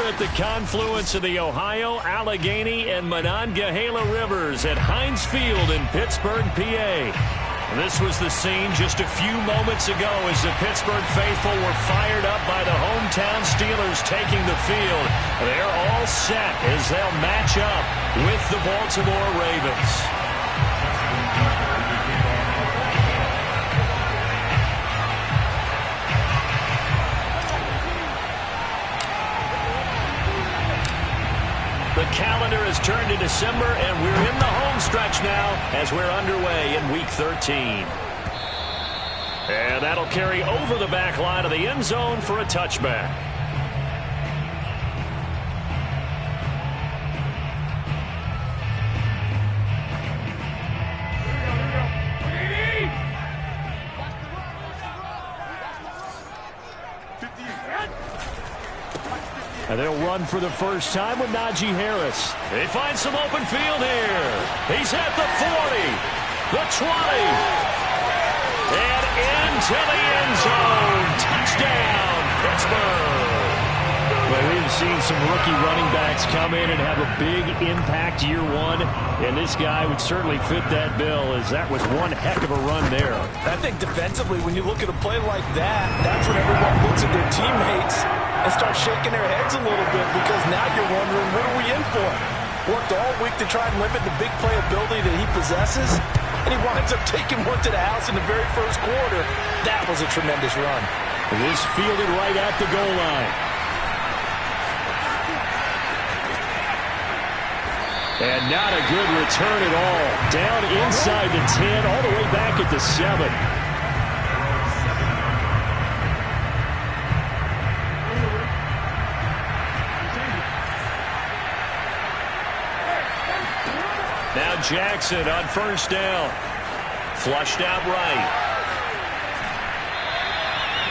at the confluence of the Ohio, Allegheny, and Monongahela Rivers at Heinz Field in Pittsburgh, PA. This was the scene just a few moments ago as the Pittsburgh faithful were fired up by the hometown Steelers taking the field. They're all set as they'll match up with the Baltimore Ravens. The calendar has turned to December, and we're in the home stretch now as we're underway in Week 13. And that'll carry over the back line of the end zone for a touchback. And they'll run for the first time with Najee Harris. They find some open field here. He's at the 40, the 20, and into the end zone. Touchdown, Pittsburgh. Well, we've seen some rookie running backs come in and have a big impact year one, and this guy would certainly fit that bill, as that was one heck of a run there. I think defensively, when you look at a play like that, that's when everyone looks at their teammates and start shaking their heads a little bit, because now you're wondering, what are we in for? Worked all week to try and limit the big play ability that he possesses, and he winds up taking one to the house in the very first quarter. That was a tremendous run. This fielded right at the goal line. And not a good return at all. Down inside the 10, all the way back at the 7. Now Jackson on first down. Flushed out right.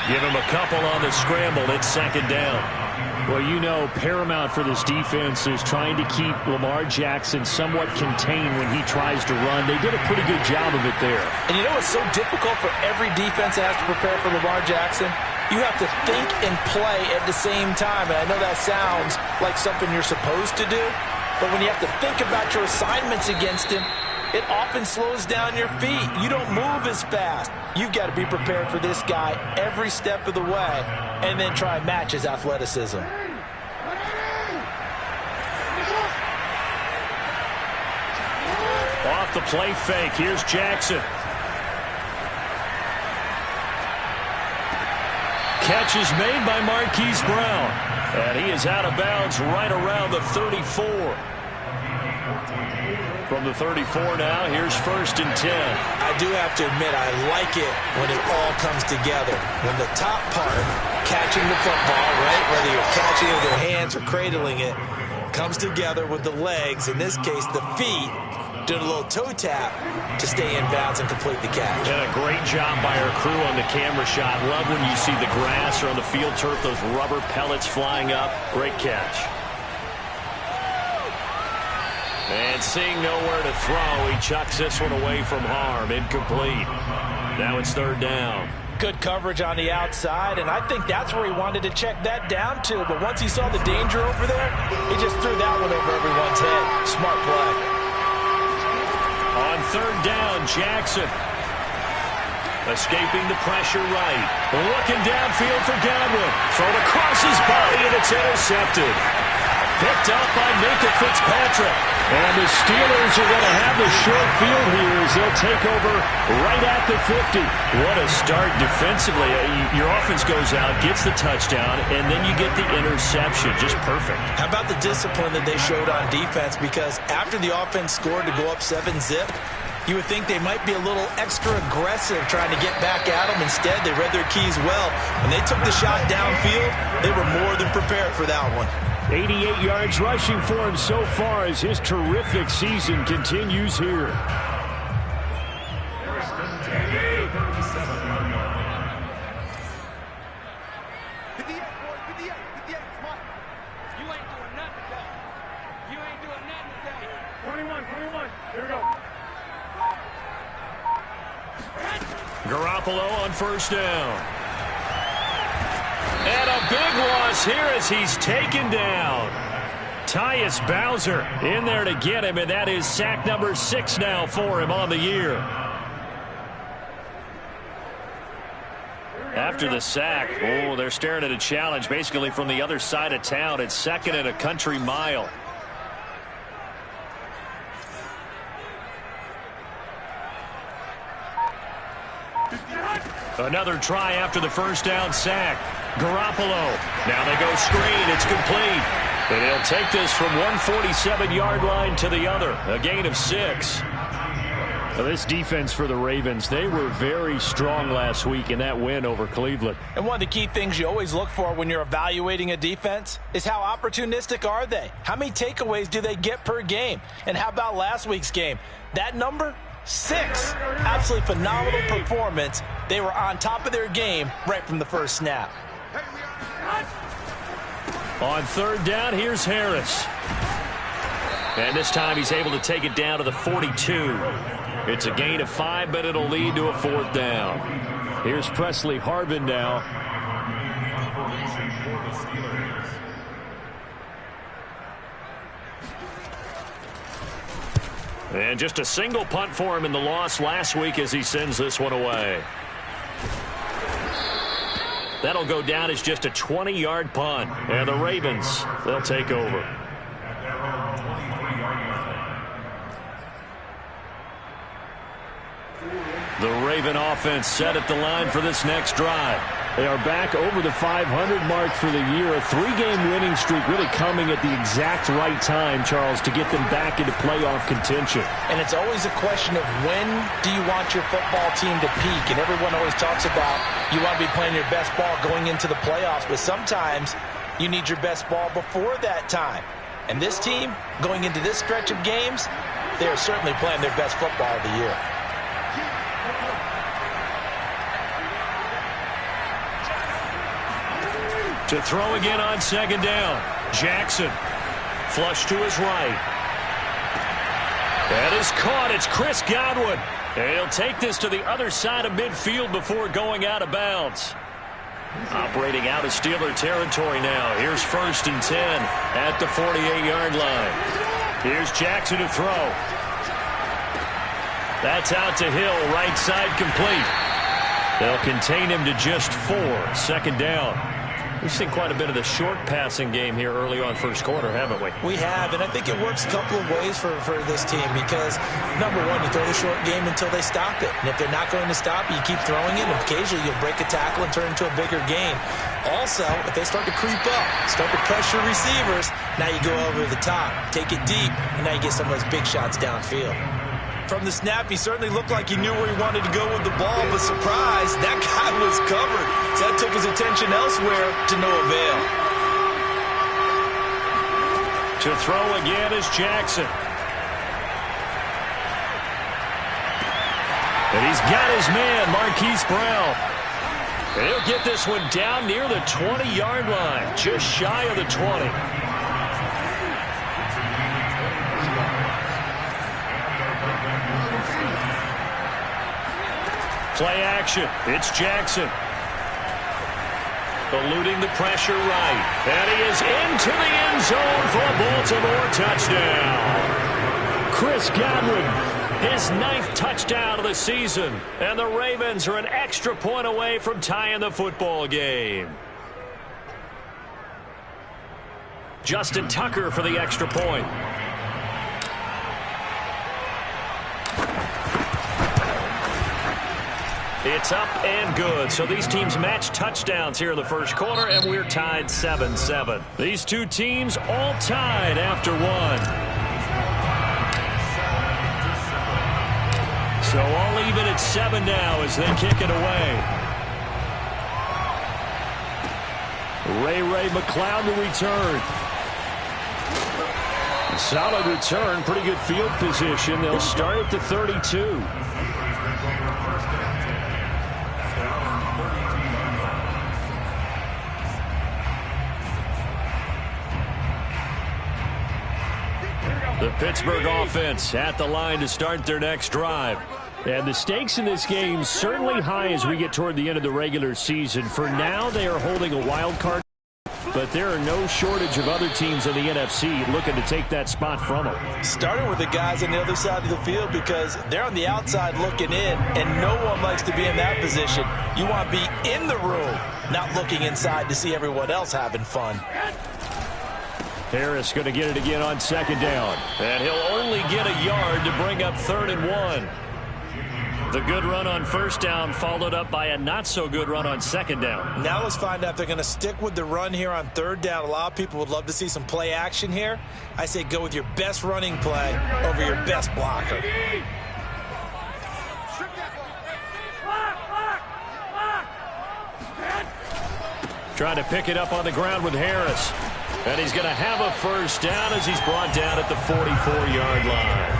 Give him a couple on the scramble. It's second down. Well, you know, paramount for this defense is trying to keep Lamar Jackson somewhat contained when he tries to run. They did a pretty good job of it there. And you know what's so difficult for every defense that has to prepare for Lamar Jackson? You have to think and play at the same time. And I know that sounds like something you're supposed to do, but when you have to think about your assignments against him, it often slows down your feet. You don't move as fast. You've got to be prepared for this guy every step of the way and then try and match his athleticism. Off the play fake, here's Jackson. Catch is made by Marquise Brown. And he is out of bounds right around the 34. From the 34 now, here's first and 10. I do have to admit, I like it when it all comes together. When the top part, catching the football, right, whether you're catching it with your hands or cradling it, comes together with the legs, in this case the feet, doing a little toe tap to stay in bounds and complete the catch. And a great job by our crew on the camera shot. Love when you see the grass or on the field turf, those rubber pellets flying up. Great catch. And seeing nowhere to throw, he chucks this one away from harm. Incomplete. Now it's third down. Good coverage on the outside, and I think that's where he wanted to check that down to. But once he saw the danger over there, he just threw that one over everyone's head. Smart play. On third down, Jackson. Escaping the pressure right. Looking downfield for Godwin. Thrown across his body, and it's intercepted. Picked up by Minka Fitzpatrick. And the Steelers are going to have the short field here as they'll take over right at the 50. What a start defensively. Your offense goes out, gets the touchdown, and then you get the interception. Just perfect. How about the discipline that they showed on defense? Because after the offense scored to go up 7-zip, you would think they might be a little extra aggressive trying to get back at them. Instead, they read their keys well. When they took the shot downfield, they were more than prepared for that one. 88 yards rushing for him so far as his terrific season continues here. Garoppolo on first down. And a big loss here as he's taken down. Tyus Bowser in there to get him, and that is sack number 6 now for him on the year. After the sack, they're staring at a challenge basically from the other side of town. It's 2nd and a country mile. Another try after the first down sack. Garoppolo. Now they go screen. It's complete. And he'll take this from 147-yard line to the other. A gain of 6. Now this defense for the Ravens, they were very strong last week in that win over Cleveland. And one of the key things you always look for when you're evaluating a defense is how opportunistic are they? How many takeaways do they get per game? And how about last week's game? That number? 6. Absolutely phenomenal performance. They were on top of their game right from the first snap. On 3rd down, here's Harris. And this time he's able to take it down to the 42. It's a gain of 5, but it'll lead to a 4th down. Here's Presley Harvin now. And just a single punt for him in the loss last week as he sends this one away. That'll go down as just a 20-yard punt. And the Ravens, they'll take over. The Raven offense set at the line for this next drive. They are back over the 500 mark for the year. A 3-game winning streak really coming at the exact right time, Charles, to get them back into playoff contention. And it's always a question of when do you want your football team to peak? And everyone always talks about you want to be playing your best ball going into the playoffs, but sometimes you need your best ball before that time. And this team, going into this stretch of games, they are certainly playing their best football of the year. To throw again on 2nd down. Jackson. Flush to his right. That is caught. It's Chris Godwin. And he'll take this to the other side of midfield before going out of bounds. Operating out of Steeler territory now. Here's 1st and 10 at the 48-yard line. Here's Jackson to throw. That's out to Hill. Right side complete. They'll contain him to just 4. 2nd down. We've seen quite a bit of the short passing game here early on first quarter, haven't we? We have, and I think it works a couple of ways for this team because, number one, you throw the short game until they stop it. And if they're not going to stop it, you keep throwing it, and occasionally you'll break a tackle and turn it into a bigger gain. Also, if they start to creep up, start to pressure receivers, now you go over the top, take it deep, and now you get some of those big shots downfield. From the snap, he certainly looked like he knew where he wanted to go with the ball, but surprise, that guy was covered. So that took his attention elsewhere to no avail. To throw again is Jackson. And he's got his man, Marquise Brown. And he'll get this one down near the 20-yard line, just shy of the 20. Play action. It's Jackson. Eluding the pressure right. And he is into the end zone for a Baltimore touchdown. Chris Godwin, his 9th touchdown of the season. And the Ravens are an extra point away from tying the football game. Justin Tucker for the extra point. It's up and good. So these teams match touchdowns here in the first quarter, and we're tied 7-7. These two teams all tied after 1. So all even at 7 now as they kick it away. Ray McLeod to return. Solid return, pretty good field position. They'll start at the 32. The Pittsburgh offense at the line to start their next drive. And the stakes in this game certainly high as we get toward the end of the regular season. For now, they are holding a wild card, but there are no shortage of other teams in the NFC looking to take that spot from them. Starting with the guys on the other side of the field because they're on the outside looking in, and no one likes to be in that position. You want to be in the room, not looking inside to see everyone else having fun. Harris going to get it again on second down. And he'll only get a yard to bring up 3rd and 1. The good run on first down followed up by a not-so-good run on second down. Now let's find out if they're going to stick with the run here on 3rd down. A lot of people would love to see some play action here. I say go with your best running play over your best blocker. Trying to pick it up on the ground with Harris. And he's going to have a first down as he's brought down at the 44-yard line.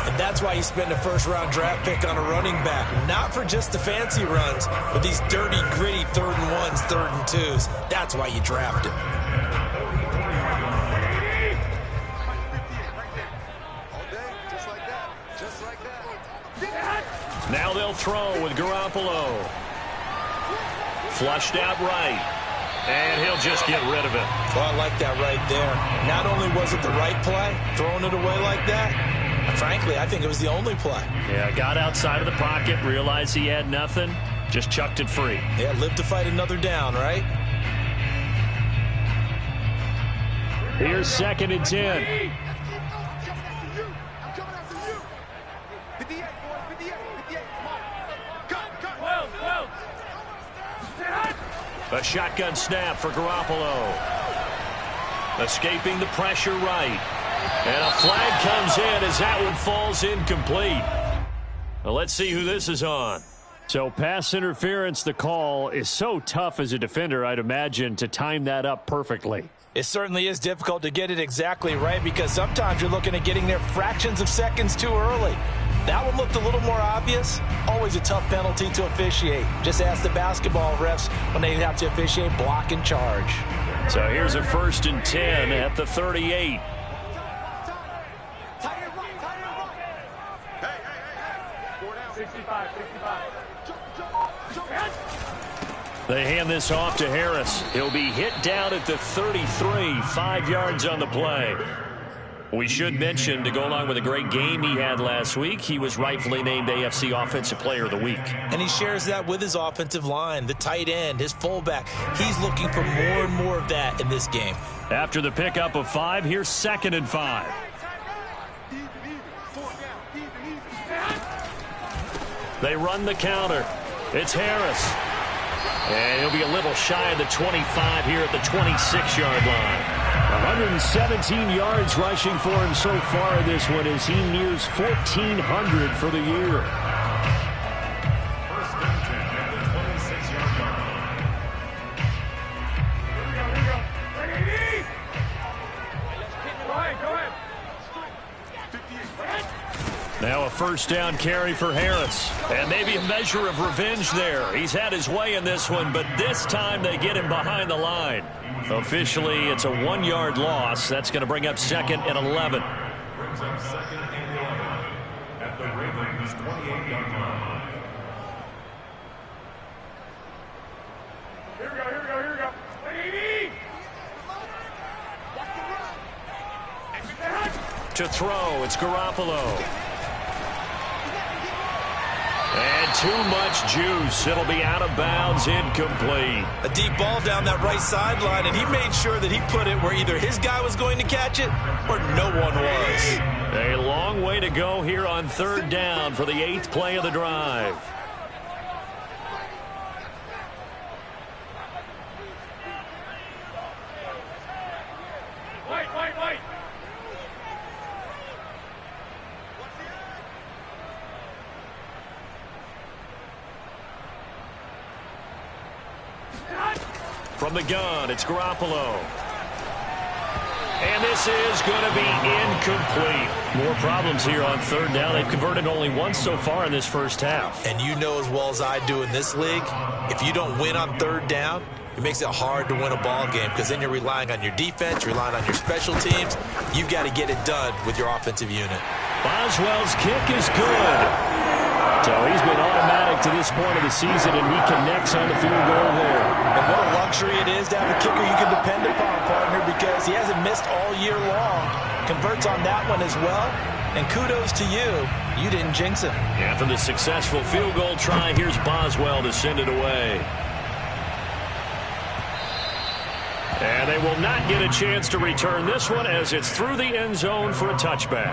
And that's why you spend a first-round draft pick on a running back. Not for just the fancy runs, but these dirty, gritty 3rd and 1s, 3rd and 2s. That's why you draft him. Now they'll throw with Garoppolo. Flushed out right. And he'll just get rid of it. Well, I like that right there. Not only was it the right play, throwing it away like that, frankly, I think it was the only play. Yeah, got outside of the pocket, realized he had nothing, just chucked it free. Yeah, live to fight another down, right? Here's 2nd and 10. A shotgun snap for Garoppolo. Escaping the pressure right. And a flag comes in as that one falls incomplete. Well, let's see who this is on. So pass interference, the call is so tough as a defender, I'd imagine, to time that up perfectly. It certainly is difficult to get it exactly right because sometimes you're looking at getting there fractions of seconds too early. That one looked a little more obvious. Always a tough penalty to officiate. Just ask the basketball refs when they have to officiate block and charge. So here's a 1st and 10 at the 38. They hand this off to Harris. He'll be hit down at the 33, 5 yards on the play. We should mention, to go along with a great game he had last week, he was rightfully named AFC Offensive Player of the Week. And he shares that with his offensive line, the tight end, his fullback. He's looking for more and more of that in this game. After the pickup of 5, here's 2nd and 5. They run the counter. It's Harris. And he'll be a little shy of the 25 here at the 26-yard line. 117 yards rushing for him so far in this one as he nears 1,400 for the year. Now a first down carry for Harris. And maybe a measure of revenge there. He's had his way in this one, but this time they get him behind the line. Officially, it's a 1-yard loss. That's going to bring up 2nd and 11. Brings up 2nd and 11 at the Ravens' 28-yard line. Here we go. To throw, it's Garoppolo. And too much juice. It'll be out of bounds, incomplete. A deep ball down that right sideline, and he made sure that he put it where either his guy was going to catch it or no one was. A long way to go here on 3rd down for the 8th play of the drive. Wait. From the gun, it's Garoppolo. And this is going to be incomplete. More problems here on 3rd down. They've converted only once so far in this first half. And you know as well as I do in this league, if you don't win on 3rd down, it makes it hard to win a ball game because then you're relying on your defense, you're relying on your special teams. You've got to get it done with your offensive unit. Boswell's kick is good. So he's been automatic to this point of the season, and he connects on the field goal there. And what a luxury it is to have a kicker you can depend upon, partner, because he hasn't missed all year long. Converts on that one as well. And kudos to you. You didn't jinx it. After the successful field goal try, here's Boswell to send it away. And they will not get a chance to return this one as it's through the end zone for a touchback.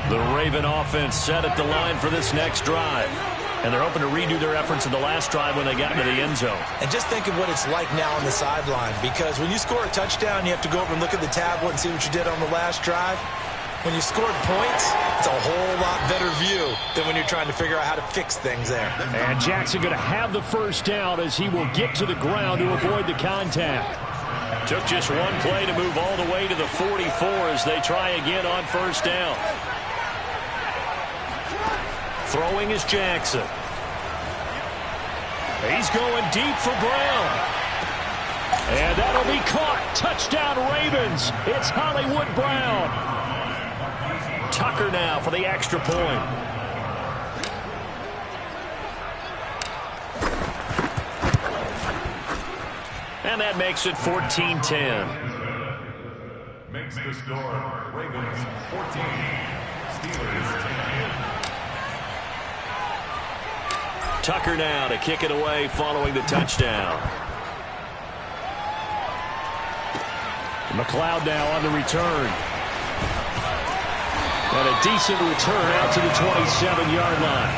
The Raven offense set at the line for this next drive. And they're hoping to redo their efforts in the last drive when they got into the end zone. And just think of what it's like now on the sideline, because when you score a touchdown, you have to go over and look at the tablet and see what you did on the last drive. When you scored points, it's a whole lot better view than when you're trying to figure out how to fix things there. And Jackson going to have the first down as he will get to the ground to avoid the contact. Took just one play to move all the way to the 44 as they try again on first down. Throwing is Jackson. He's going deep for Brown. And that'll be caught. Touchdown Ravens. It's Hollywood Brown. Tucker now for the extra point. And that makes it 14-10. Makes the score Ravens 14, Steelers 10. Tucker now to kick it away following the touchdown. McLeod now on the return. And a decent return out to the 27-yard line.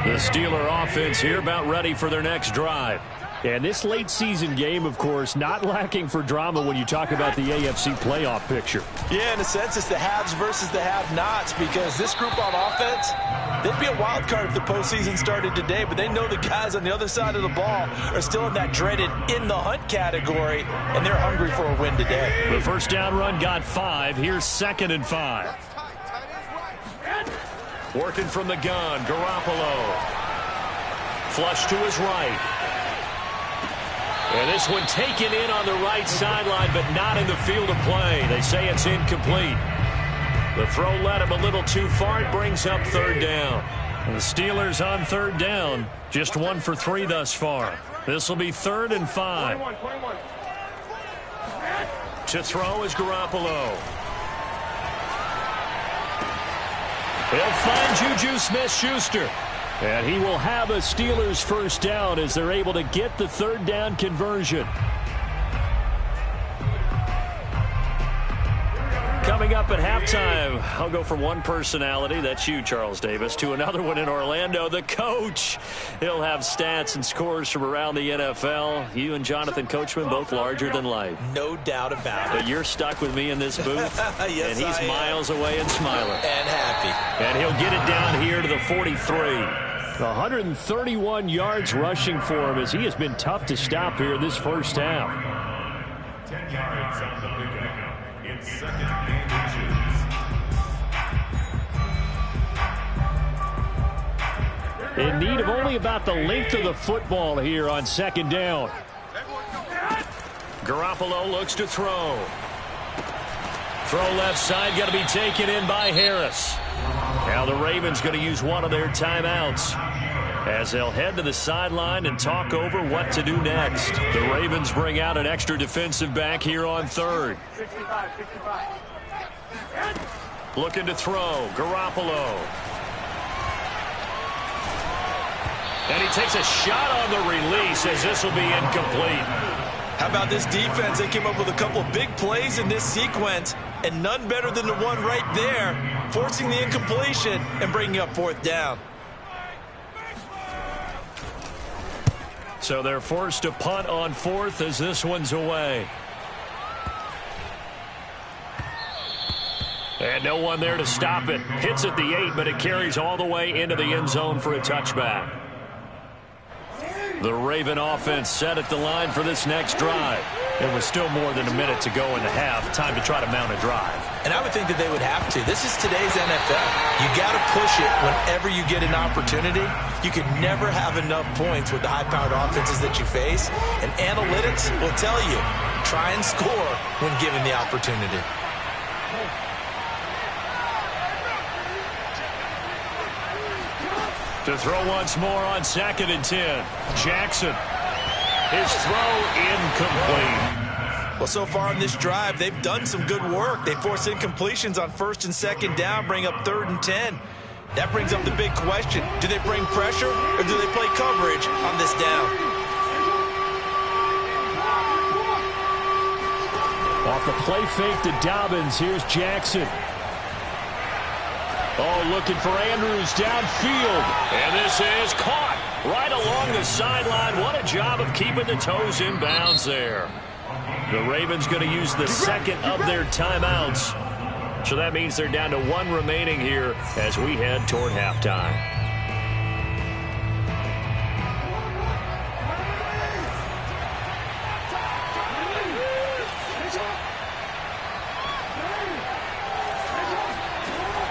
The Steeler offense here about ready for their next drive. And this late season game, of course, not lacking for drama when you talk about the AFC playoff picture. Yeah, in a sense, it's the haves versus the have-nots, because this group on offense, they'd be a wild card if the postseason started today, but they know the guys on the other side of the ball are still in that dreaded in-the-hunt category, and they're hungry for a win today. The first down run got 5. Here's 2nd and 5. Working from the gun, Garoppolo. Flush to his right. And this one taken in on the right sideline, but not in the field of play. They say it's incomplete. The throw led him a little too far. It brings up 3rd down. And the Steelers on 3rd down, just 1 for 3 thus far. This will be 3rd and 5. To throw is Garoppolo. He'll find Juju Smith-Schuster. And he will have a Steelers first down as they're able to get the 3rd down conversion. Coming up at halftime, I'll go from one personality, that's you, Charles Davis, to another one in Orlando, the coach. He'll have stats and scores from around the NFL. You and Jonathan Coachman, both larger than life. No doubt about it. But you're stuck with me in this booth, yes, and he's miles away and smiling. And happy. And he'll get it down here to the 43. 131 yards rushing for him as he has been tough to stop here this first half. 10 yards on the pickup. It's 2nd and inches. In need of only about the length of the football here on 2nd down. Garoppolo looks to throw. Throw left side, got to be taken in by Harris. Now the Ravens going to use one of their timeouts as they'll head to the sideline and talk over what to do next. The Ravens bring out an extra defensive back here on 3rd. Looking to throw, Garoppolo. And he takes a shot on the release as this will be incomplete. How about this defense? They came up with a couple of big plays in this sequence, and none better than the one right there, forcing the incompletion and bringing up 4th down. So they're forced to punt on 4th as this one's away. And no one there to stop it. Hits at the 8, but it carries all the way into the end zone for a touchback. The Raven offense set at the line for this next drive. There was still more than a minute to go in the half. Time to try to mount a drive. And I would think that they would have to. This is today's NFL. You got to push it whenever you get an opportunity. You can never have enough points with the high-powered offenses that you face. And analytics will tell you, try and score when given the opportunity. To throw once more on 2nd and 10. Jackson. His throw incomplete. Well, so far in this drive, they've done some good work. They force incompletions on 1st and 2nd down, bring up 3rd and 10. That brings up the big question. Do they bring pressure or do they play coverage on this down? Off the play fake to Dobbins. Here's Jackson. Oh, looking for Andrews downfield. And this is caught right along the sideline. What a job of keeping the toes in bounds there. The Ravens going to use the 2nd of their timeouts. So that means they're down to 1 remaining here as we head toward halftime.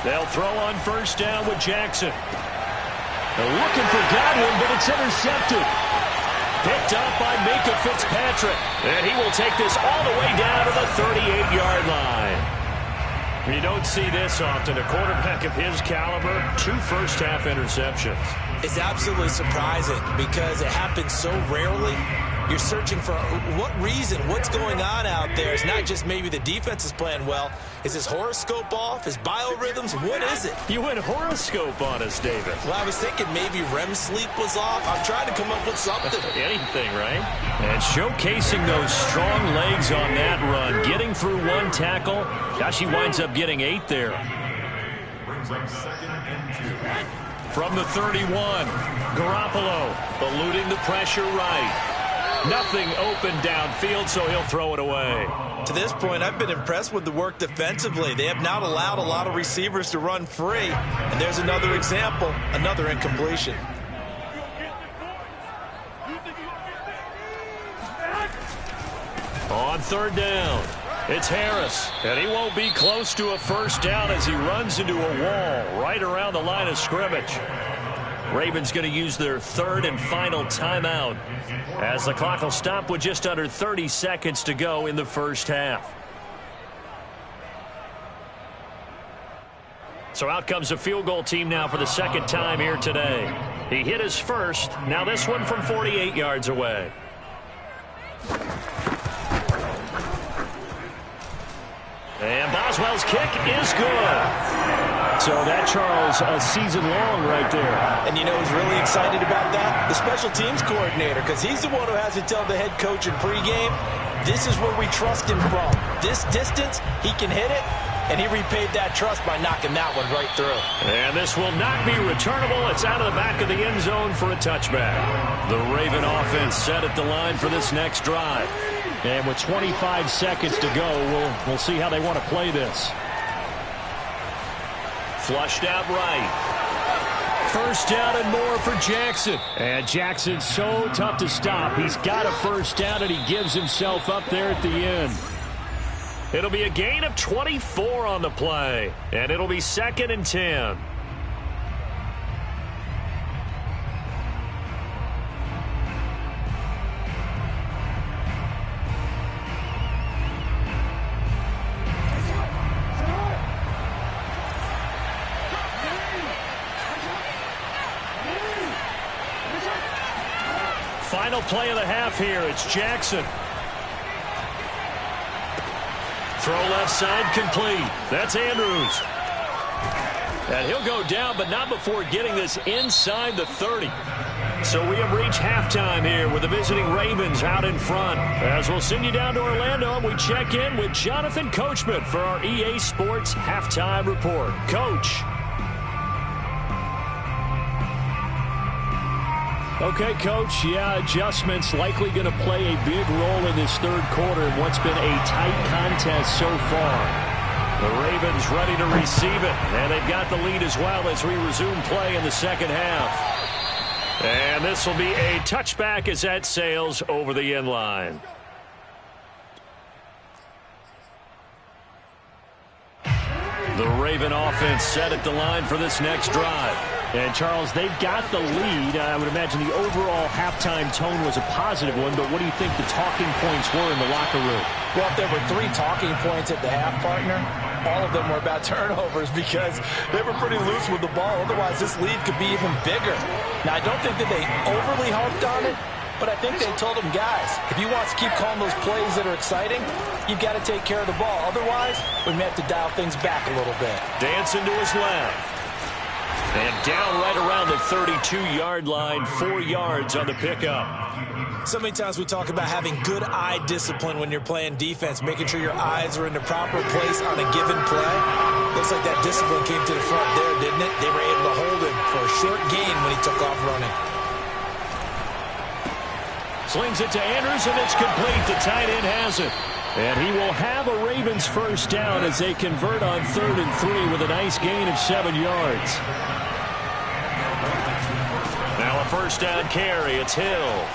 They'll throw on 1st down with Jackson. They're looking for Godwin, but it's intercepted. Picked up by Minka Fitzpatrick. And he will take this all the way down to the 38-yard line. You don't see this often. A quarterback of his caliber, 2 first-half interceptions. It's absolutely surprising because it happens so rarely. You're searching for what reason, what's going on out there. It's not just maybe the defense is playing well. Is his horoscope off? His biorhythms? What is it? You went horoscope on us, David. Well, I was thinking maybe REM sleep was off. I'm trying to come up with something. Anything, right? And showcasing those strong legs on that run. Getting through 1 tackle. Gosh, he winds up getting 8 there. Brings up 2nd and 2. From the 31, Garoppolo eluding the pressure right. Nothing open downfield, so he'll throw it away. To this point, I've been impressed with the work defensively. They have not allowed a lot of receivers to run free. And there's another example, another incompletion. On 3rd down, it's Harris. And he won't be close to a 1st down as he runs into a wall right around the line of scrimmage. Ravens going to use their 3rd and final timeout as the clock will stop with just under 30 seconds to go in the 1st half. So out comes the field goal team now for the 2nd time here today. He hit his first. Now this one from 48 yards away. And Boswell's kick is good. So that, Charles, a season long right there. And you know who's really excited about that? The special teams coordinator, because he's the one who has to tell the head coach in pregame, this is where we trust him from. This distance, he can hit it, and he repaid that trust by knocking that one right through. And this will not be returnable. It's out of the back of the end zone for a touchback. The Raven offense set at the line for this next drive. And with 25 seconds to go, we'll see how they want to play this. Flushed out right. 1st down and more for Jackson. And Jackson's so tough to stop. He's got a 1st down, and he gives himself up there at the end. It'll be a gain of 24 on the play. And it'll be 2nd and 10. Final play of the half here. It's Jackson. Throw left side complete. That's Andrews. And he'll go down, but not before getting this inside the 30. So we have reached halftime here with the visiting Ravens out in front. As we'll send you down to Orlando, and we check in with Jonathan Coachman for our EA Sports Halftime Report. Coach. Okay, Coach, yeah, adjustments likely going to play a big role in this 3rd quarter in what's been a tight contest so far. The Ravens ready to receive it, and they've got the lead as well as we resume play in the 2nd half. And this will be a touchback as that sails over the end line. The Raven offense set at the line for this next drive. And, Charles, they've got the lead. I would imagine the overall halftime tone was a positive one, but what do you think the talking points were in the locker room? Well, if there were 3 talking points at the half, partner, all of them were about turnovers because they were pretty loose with the ball. Otherwise, this lead could be even bigger. Now, I don't think that they overly harped on it, but I think they told them, guys, if you want to keep calling those plays that are exciting, you've got to take care of the ball. Otherwise, we may have to dial things back a little bit. Dancing to his left. And down right around the 32-yard line, 4 yards on the pickup. So many times we talk about having good eye discipline when you're playing defense, making sure your eyes are in the proper place on a given play. Looks like that discipline came to the front there, didn't it? They were able to hold him for a short gain when he took off running. Slings it to Andrews, and it's complete. The tight end has it. And he will have a Ravens first down as they convert on 3rd and 3 with a nice gain of 7 yards. Now a first down carry. It's Hill.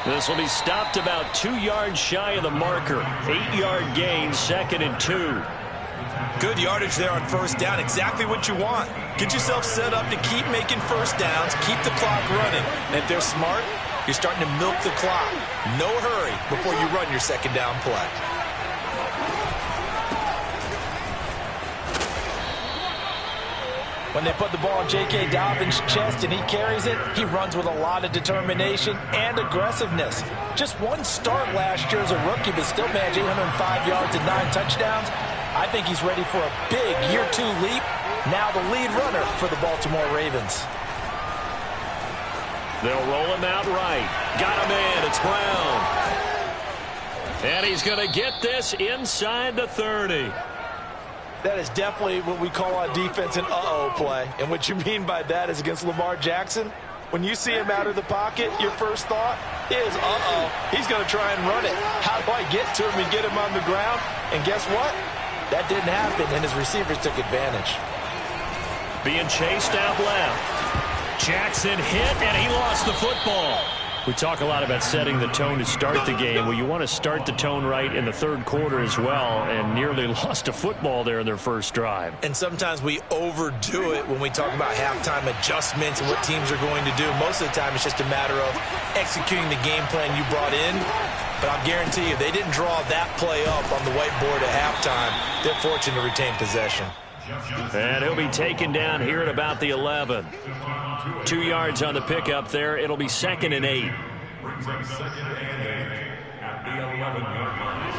This will be stopped about 2 yards shy of the marker. 8-yard gain, 2nd and 2. Good yardage there on first down. Exactly what you want. Get yourself set up to keep making first downs, keep the clock running. And if they're smart, you're starting to milk the clock. No hurry before you run your second down play. When they put the ball in J.K. Dobbins' chest and he carries it, he runs with a lot of determination and aggressiveness. Just one start last year as a rookie, but still managed 805 yards and 9 touchdowns. I think he's ready for a big year 2 leap. Now the lead runner for the Baltimore Ravens. They'll roll him out right. Got him in. It's Brown. And he's going to get this inside the 30. That is definitely what we call on defense an uh-oh play. And what you mean by that is against Lamar Jackson, when you see him out of the pocket, your first thought is, uh-oh, he's going to try and run it. How do I get to him and get him on the ground? And guess what? That didn't happen, and his receivers took advantage. Being chased out left. Jackson hit, and he lost the football. We talk a lot about setting the tone to start the game. Well, you want to start the tone right in the 3rd quarter as well, and nearly lost a football there in their first drive. And sometimes we overdo it when we talk about halftime adjustments and what teams are going to do. Most of the time, it's just a matter of executing the game plan you brought in. But I'll guarantee you, they didn't draw that play up on the whiteboard at halftime. They're fortunate to retain possession. And he'll be taken down here at about the 11. 2 yards on the pickup there. It'll be 2nd and 8. Brings up 2nd and 8 at the 11-yard line.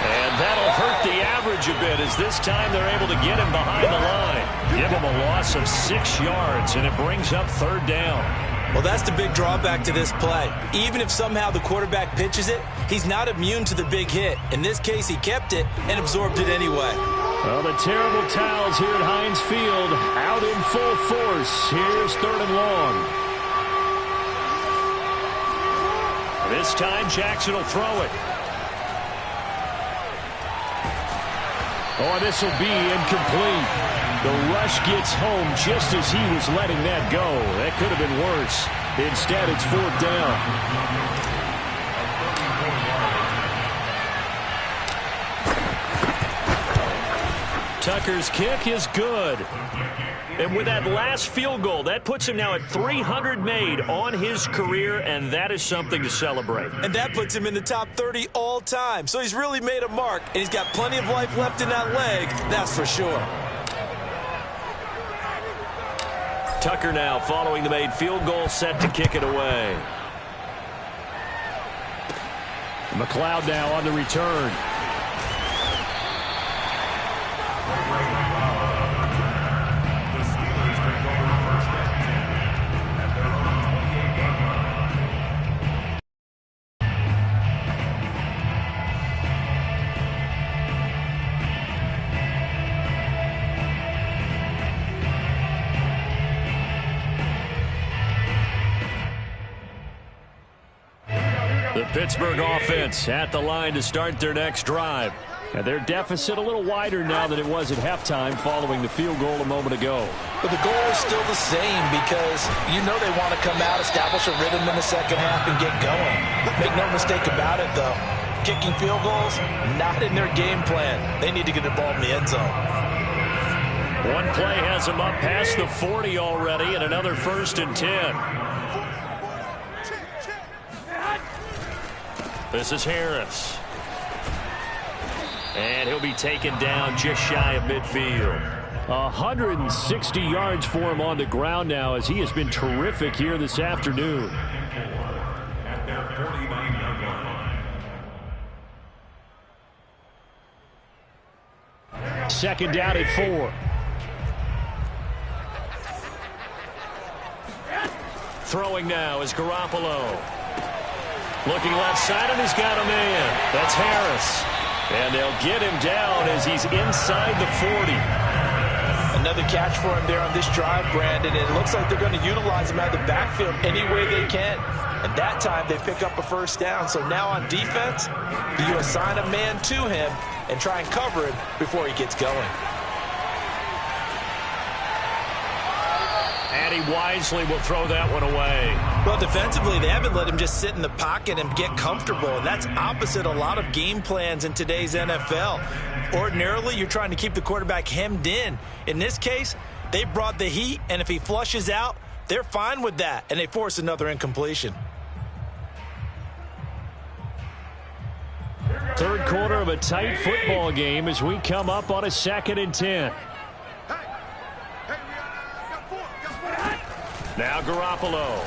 And that'll hurt the average a bit as this time they're able to get him behind the line. Give him a loss of 6 yards, and it brings up 3rd down. Well, that's the big drawback to this play. Even if somehow the quarterback pitches it, he's not immune to the big hit. In this case, he kept it and absorbed it anyway. Well, the terrible towels here at Heinz Field out in full force. Here's 3rd and long. This time, Jackson will throw it. Oh, this will be incomplete. The rush gets home just as he was letting that go. That could have been worse. Instead, it's 4th down. Tucker's kick is good. And with that last field goal, that puts him now at 300 made on his career, and that is something to celebrate. And that puts him in the top 30 all time. So he's really made a mark, and he's got plenty of life left in that leg, that's for sure. Tucker now following the made field goal, set to kick it away. McLeod now on the return. The Steelers take over 1st and 10 at their own 28-yard line. The Pittsburgh offense at the line to start their next drive. And their deficit a little wider now than it was at halftime following the field goal a moment ago. But the goal is still the same because you know they want to come out, establish a rhythm in the second half, and get going. Make no mistake about it, though. Kicking field goals, not in their game plan. They need to get the ball in the end zone. One play has them up past the 40 already, and another 1st and 10. This is Harris. And he'll be taken down just shy of midfield. 160 yards for him on the ground now as he has been terrific here this afternoon. At their 49-yard line. Second down at 4. Throwing now is Garoppolo. Looking left side, and he's got a man. That's Harris. And they'll get him down as he's inside the 40. Another catch for him there on this drive, Brandon. It looks like they're going to utilize him out of the backfield any way they can. And that time they pick up a first down. So now on defense, you assign a man to him and try and cover him before he gets going. And he wisely will throw that one away. Well, defensively, they haven't let him just sit in the pocket and get comfortable, and that's opposite a lot of game plans in today's NFL. Ordinarily, you're trying to keep the quarterback hemmed in. In this case, they brought the heat, and if he flushes out, they're fine with that, and they force another incompletion. Third quarter of a tight football game as we come up on a 2nd and 10. Now Garoppolo.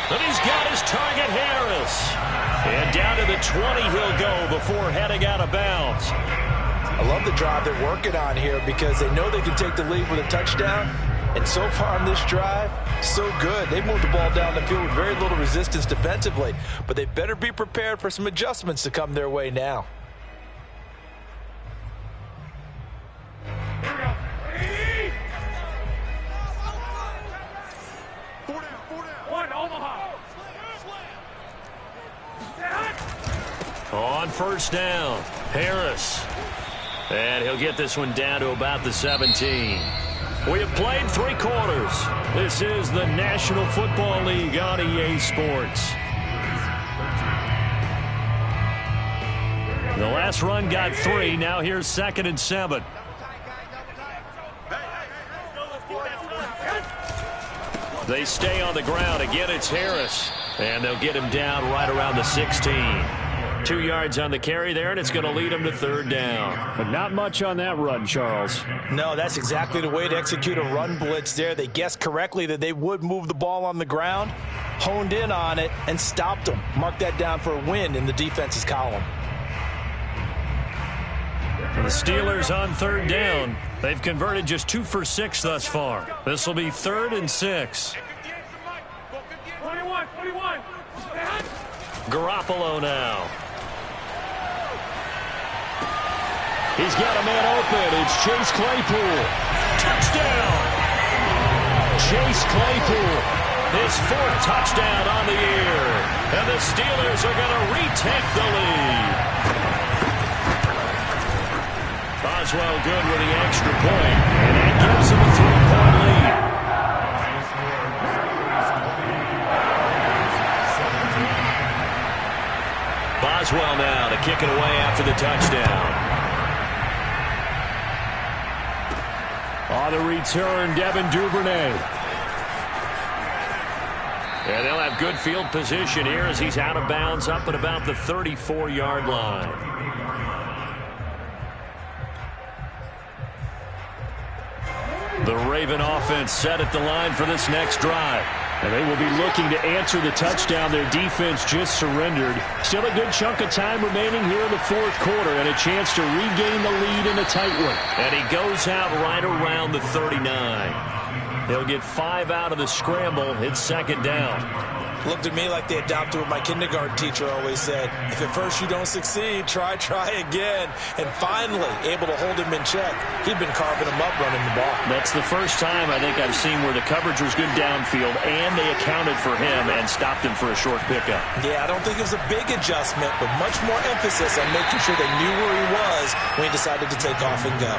And he's got his target, Harris. And down to the 20 he'll go before heading out of bounds. I love the drive they're working on here because they know they can take the lead with a touchdown. And so far on this drive, so good. They moved the ball down the field with very little resistance defensively. But they better be prepared for some adjustments to come their way now. On first down, Harris. And he'll get this one down to about the 17. We have played 3 quarters. This is the National Football League on EA Sports. The last run got 3. Now here's 2nd and 7. They stay on the ground. Again, it's Harris. And they'll get him down right around the 16. 2 yards on the carry there, and it's going to lead him to 3rd down. But not much on that run, Charles. No, that's exactly the way to execute a run blitz there. They guessed correctly that they would move the ball on the ground, honed in on it, and stopped them. Mark that down for a win in the defense's column. The Steelers on 3rd down. They've converted just 2 for 6 thus far. This will be 3rd and 6. Garoppolo now. He's got a man open. It's Chase Claypool. Touchdown! Chase Claypool. His 4th touchdown on the year. And the Steelers are going to retake the lead. Boswell good with the extra point. And that gives them a 3-point lead. Boswell now to kick it away after the touchdown. On the return, Devin Duvernay. And they'll have good field position here as he's out of bounds up at about the 34-yard line. The Raven offense set at the line for this next drive. And they will be looking to answer the touchdown their defense just surrendered. Still a good chunk of time remaining here in the 4th quarter and a chance to regain the lead in a tight one. And he goes out right around the 39. He'll get 5 out of the scramble. It's 2nd down. Looked at me like they adopted what my kindergarten teacher always said. If at first you don't succeed, try again. And finally, able to hold him in check. He'd been carving him up running the ball. That's the first time I think I've seen where the coverage was good downfield and they accounted for him and stopped him for a short pickup. Yeah, I don't think it was a big adjustment, but much more emphasis on making sure they knew where he was when he decided to take off and go.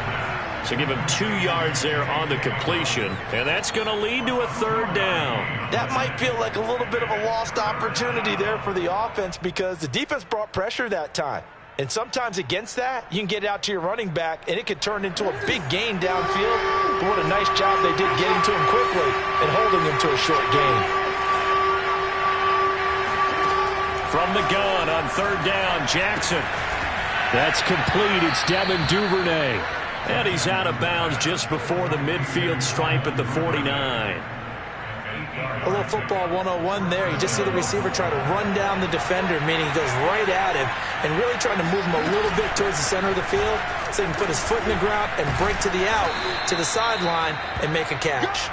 So give him 2 yards there on the completion, and that's going to lead to a third down. That might feel like a little bit of a lost opportunity there for the offense because the defense brought pressure that time. And sometimes against that, you can get out to your running back, and it could turn into a big gain downfield. But what a nice job they did getting to him quickly and holding him to a short gain. From the gun on third down, Jackson. That's complete. It's Devin Duvernay. And he's out of bounds just before the midfield stripe at the 49. A little football 101 there. You just see the receiver try to run down the defender, meaning he goes right at him and really trying to move him a little bit towards the center of the field so he can put his foot in the ground and break to the out, to the sideline, and make a catch.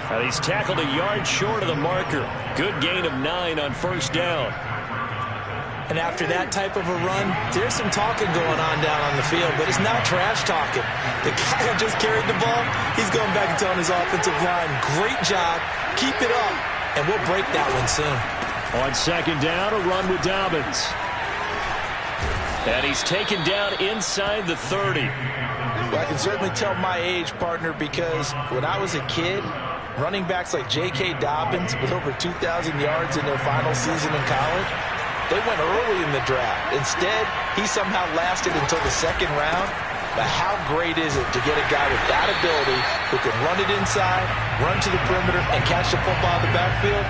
And he's tackled a yard short of the marker. Good gain of 9 on first down. And after that type of a run, there's some talking going on down on the field, but it's not trash talking. The guy who just carried the ball, he's going back and telling his offensive line, great job, keep it up, and we'll break that one soon. On second down, a run with Dobbins. And he's taken down inside the 30. Well, I can certainly tell my age, partner, because when I was a kid, running backs like J.K. Dobbins with over 2,000 yards in their final season in college, they went early in the draft. Instead, he somehow lasted until the second round. But how great is it to get a guy with that ability who can run it inside, run to the perimeter, and catch the football in the backfield?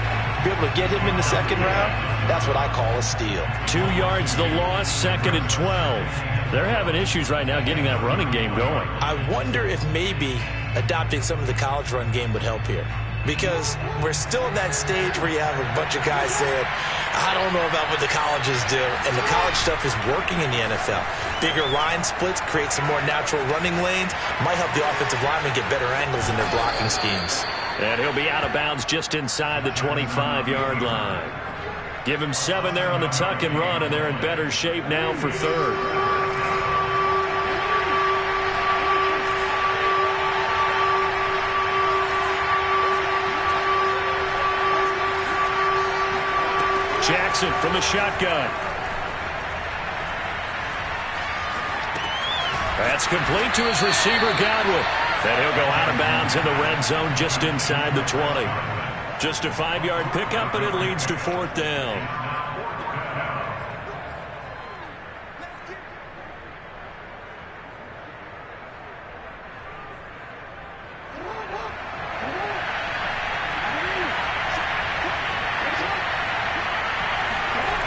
Be able to get him in the second round, that's what I call a steal. 2 yards the loss, second and 12. They're having issues right now getting that running game going. I wonder if maybe adopting some of the college run game would help here. Because we're still at that stage where you have a bunch of guys saying, I don't know about what the colleges do. And the college stuff is working in the NFL. Bigger line splits create some more natural running lanes. Might help the offensive linemen get better angles in their blocking schemes. And he'll be out of bounds just inside the 25-yard line. Give him 7 there on the tuck and run, and they're in better shape now for third. Jackson from the shotgun. That's complete to his receiver, Godwin. And he'll go out of bounds in the red zone just inside the 20. Just a 5-yard pickup, and it leads to fourth down.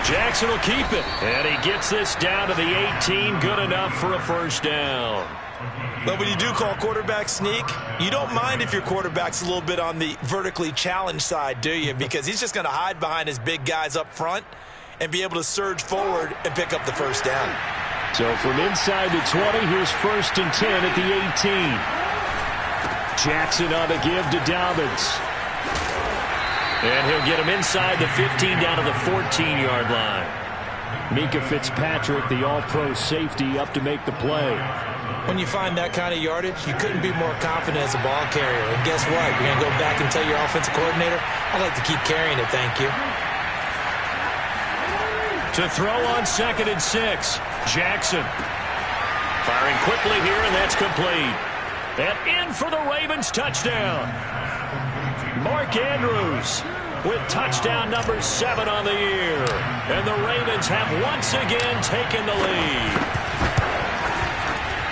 Jackson will keep it, and he gets this down to the 18, good enough for a first down. But when you do call quarterback sneak, you don't mind if your quarterback's a little bit on the vertically challenged side, do you? Because he's just going to hide behind his big guys up front and be able to surge forward and pick up the first down. So from inside the 20, here's first and 10 at the 18. Jackson on the give to Dobbins. And he'll get him inside the 15 down to the 14-yard line. Mika Fitzpatrick, the all-pro safety, up to make the play. When you find that kind of yardage, you couldn't be more confident as a ball carrier. And guess what? You're going to go back and tell your offensive coordinator, I'd like to keep carrying it, thank you. To throw on second and 6, Jackson. Firing quickly here, and that's complete. And in for the Ravens touchdown. Mark Andrews with touchdown number 7 on the year. And the Ravens have once again taken the lead.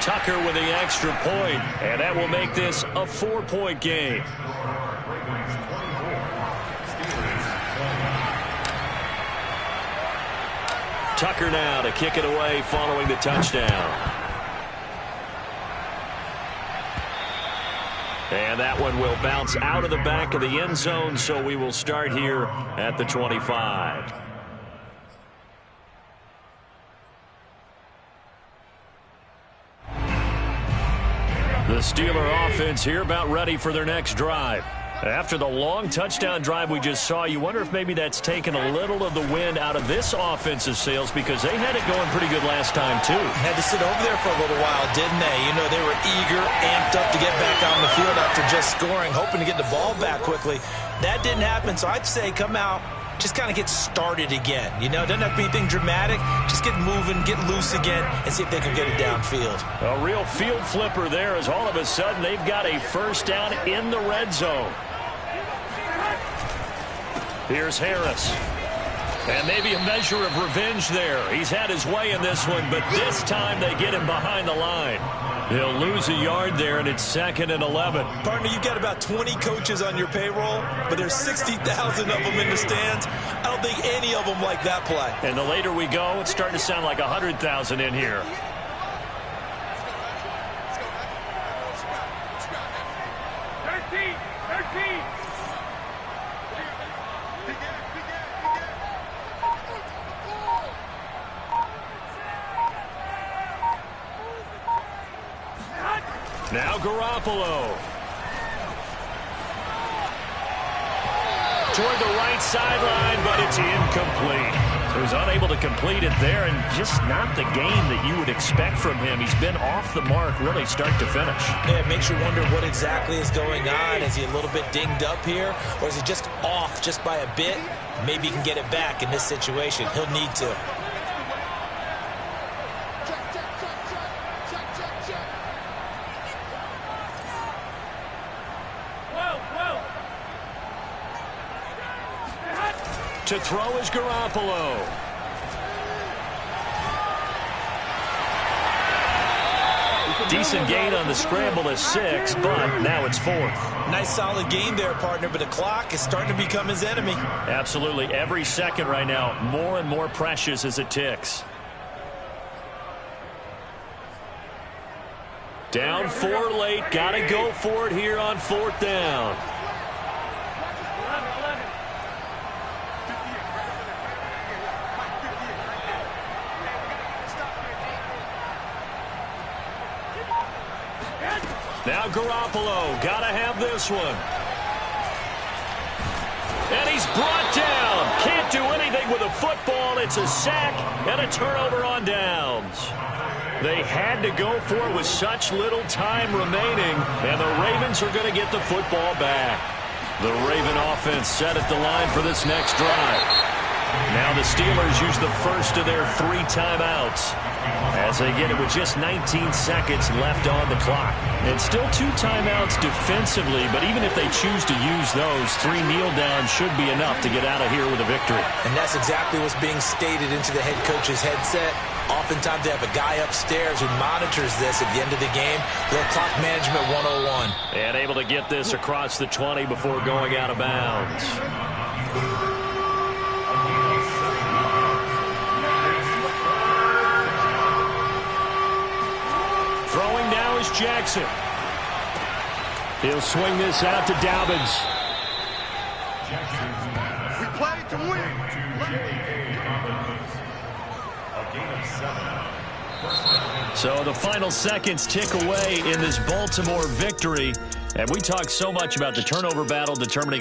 Tucker with the extra point, and that will make this a 4-point game. Tucker now to kick it away following the touchdown. And that one will bounce out of the back of the end zone, so we will start here at the 25. The Steeler offense here about ready for their next drive. After the long touchdown drive we just saw, you wonder if maybe that's taken a little of the wind out of this offensive sails, because they had it going pretty good last time, too. Had to sit over there for a little while, didn't they? You know, they were eager, amped up to get back on the field after just scoring, hoping to get the ball back quickly. That didn't happen, so I'd say come out, just kind of get started again. You know, it doesn't have to be anything dramatic. Just get moving, get loose again, and see if they can get it downfield. A real field flipper there, as all of a sudden they've got a first down in the red zone. Here's Harris. And maybe a measure of revenge there. He's had his way in this one, but this time they get him behind the line. He'll lose a yard there, and it's 2nd and 11. Partner, you've got about 20 coaches on your payroll, but there's 60,000 of them in the stands. I don't think any of them like that play. And the later we go, it's starting to sound like 100,000 in here. Now Garoppolo. Toward the right sideline, but it's incomplete. He was unable to complete it there, and just not the game that you would expect from him. He's been off the mark really start to finish. Yeah, it makes you wonder what exactly is going on. Is he a little bit dinged up here, or is he just off just by a bit? Maybe he can get it back in this situation. He'll need to. To throw is Garoppolo. Decent gain on the scramble is 6, but now it's 4th. Nice solid gain there, partner, but the clock is starting to become his enemy. Absolutely. Every second right now, more and more precious as it ticks. Down 4 late. Got to go for it here on 4th down. Now Garoppolo, gotta have this one. And he's brought down. Can't do anything with a football. It's a sack and a turnover on downs. They had to go for it with such little time remaining, and the Ravens are going to get the football back. The Raven offense set at the line for this next drive. Now the Steelers use the first of their 3 timeouts as they get it with just 19 seconds left on the clock. And still 2 timeouts defensively, but even if they choose to use those, 3 kneel downs should be enough to get out of here with a victory. And that's exactly what's being stated into the head coach's headset. Oftentimes they have a guy upstairs who monitors this at the end of the game. Little clock management 101. And able to get this across the 20 before going out of bounds. Throwing now is Jackson. He'll swing this out to Dobbins. We play to win. So the final seconds tick away in this Baltimore victory. And we talk so much about the turnover battle determining